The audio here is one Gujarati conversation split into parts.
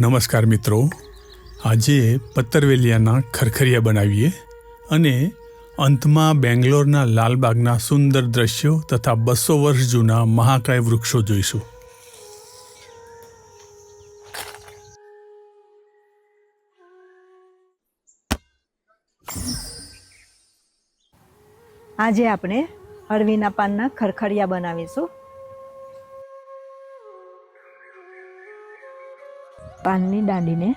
નમસ્કાર મિત્રો, આજે પત્તરવેલિયાના ખરખરિયા બનાવીએ અને અંતમાં બેંગ્લોરના લાલબાગના સુંદર દ્રશ્યો તથા 200 વર્ષ જૂના મહાકાય વૃક્ષો જોઈશું. આજે આપણે અળવીના પાનના ખરખરિયા બનાવીશું. પાનની દાંડીને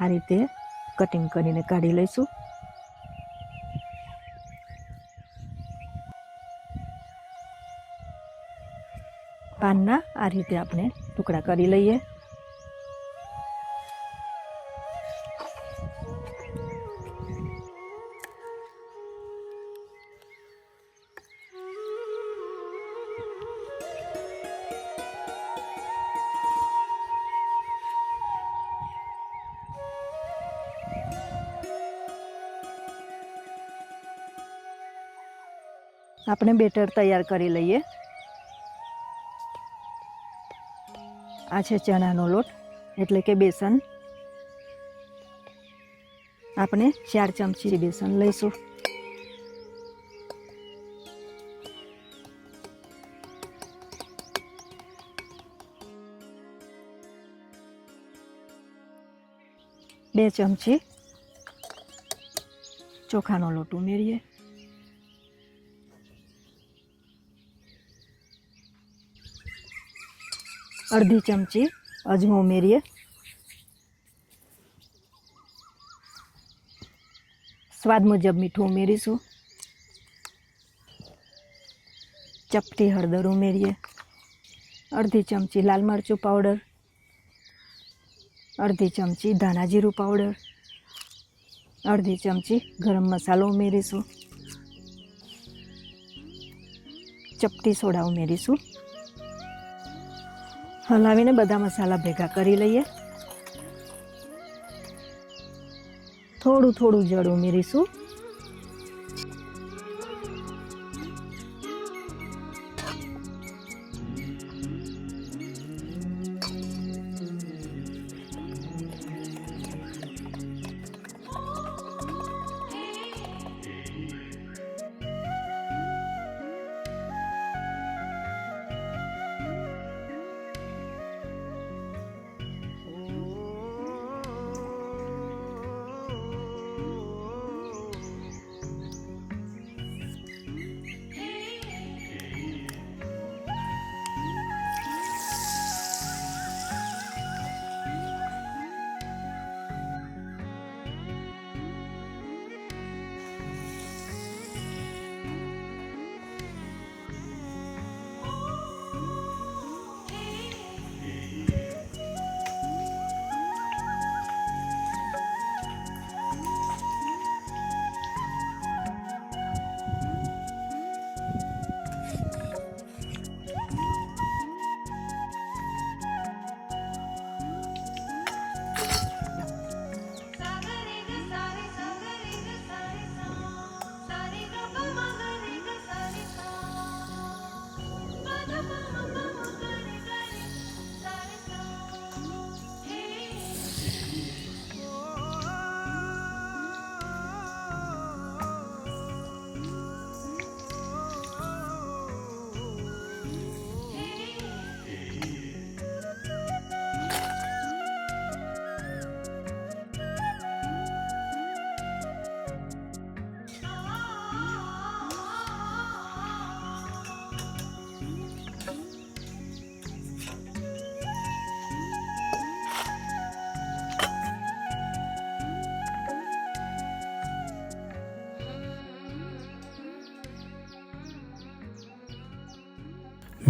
આ રીતે કટિંગ કરીને કાઢી લઈશું. પાનના આ રીતે આપણે ટુકડા કરી લઈએ. આપણે બેટર તૈયાર કરી લઈએ. આ છે ચણાનો લોટ એટલે કે બેસન. આપણે 4 ચમચી બેસન લઈશું. બે ચમચી ચોખાનો લોટ ઉમેરીએ. અડધી ચમચી અજમો ઉમેરીએ. સ્વાદ મુજબ મીઠું ઉમેરીશું. ચપટી હળદર ઉમેરીએ. અડધી ચમચી લાલ મરચું પાવડર. અડધી ચમચી ધાણા જીરું પાવડર. અડધી ચમચી ગરમ મસાલો ઉમેરીશું. ચપટી સોડા ઉમેરીશું. હલાવીને બધા મસાલા ભેગા કરી લઈએ. થોડું થોડું જળ ઉમેરીશું.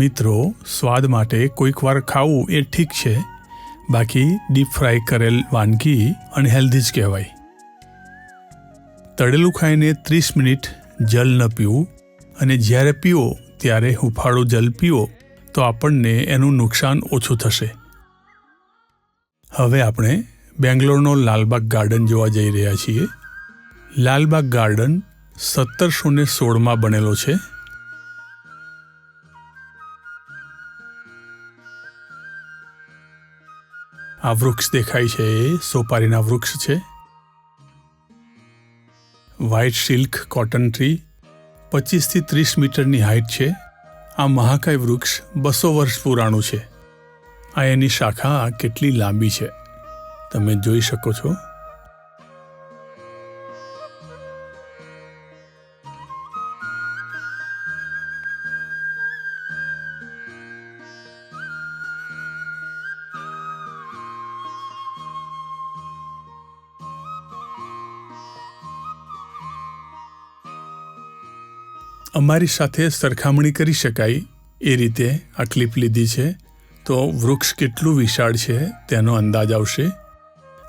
મિત્રો, સ્વાદ માટે કોઈક વાર ખાવું એ ઠીક છે, બાકી ડીપ ફ્રાય કરેલ વાનગી અનહેલ્ધી જ કહેવાય. તળેલું ખાઈને 30 મિનિટ જલ ન પીવું અને જ્યારે પીવો ત્યારે હુંફાળું જલ પીવો તો આપણને એનું નુકસાન ઓછું થશે. હવે આપણે બેંગ્લોરનો લાલબાગ ગાર્ડન જોવા જઈ રહ્યા છીએ. લાલબાગ ગાર્ડન 1716માં બનેલો છે. આ વૃક્ષ દેખાય છે એ સોપારીના વૃક્ષ છે. વ્હાઇટ સિલ્ક કોટન ટ્રી 25 થી 30 મીટરની હાઇટ છે. આ મહાકાય વૃક્ષ 200 વર્ષ પુરાણું છે. આ એની શાખા કેટલી લાંબી છે તમે જોઈ શકો છો. અમારી સાથે સરખામણી કરી શકાય એ રીતે આ ક્લિપ લીધી છે તો વૃક્ષ કેટલું વિશાળ છે તેનો અંદાજ આવશે.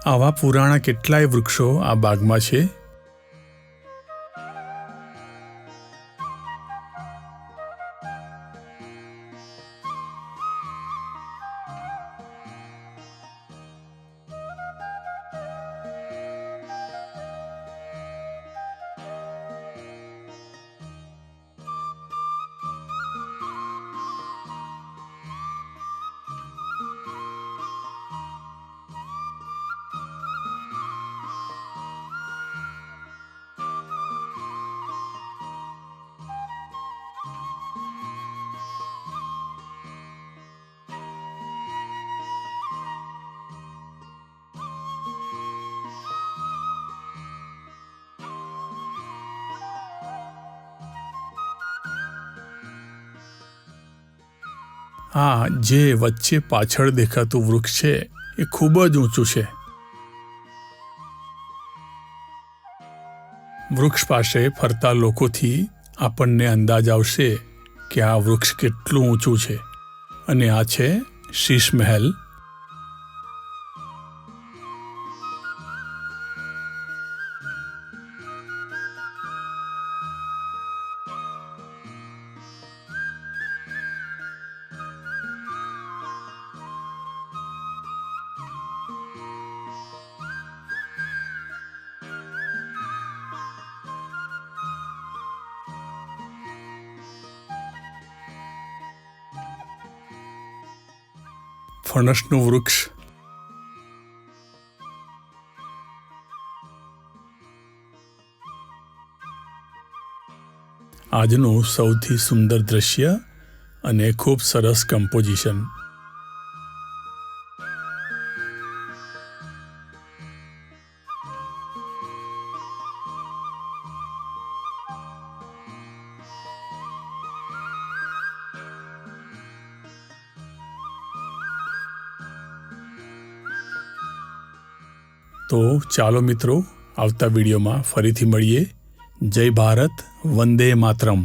આવા પુરાણા કેટલાય વૃક્ષો આ બાગમાં છે. આ જે વચ્ચે પાછળ દેખાતું વૃક્ષ છે એ ખૂબ જ ઊંચું છે. વૃક્ષ પાસે ફરતા લોકોથી આપણને અંદાજ આવશે કે આ વૃક્ષ કેટલું ઊંચું છે. અને આ છે શીશ મહેલ. ફણસનું વૃક્ષ. આજનું સૌથી સુંદર દ્રશ્ય અને ખૂબ સરસ કમ્પોઝિશન. તો ચાલો મિત્રો, આવતા વિડીયોમાં ફરીથી મળીએ. જય ભારત, વંદે માતરમ.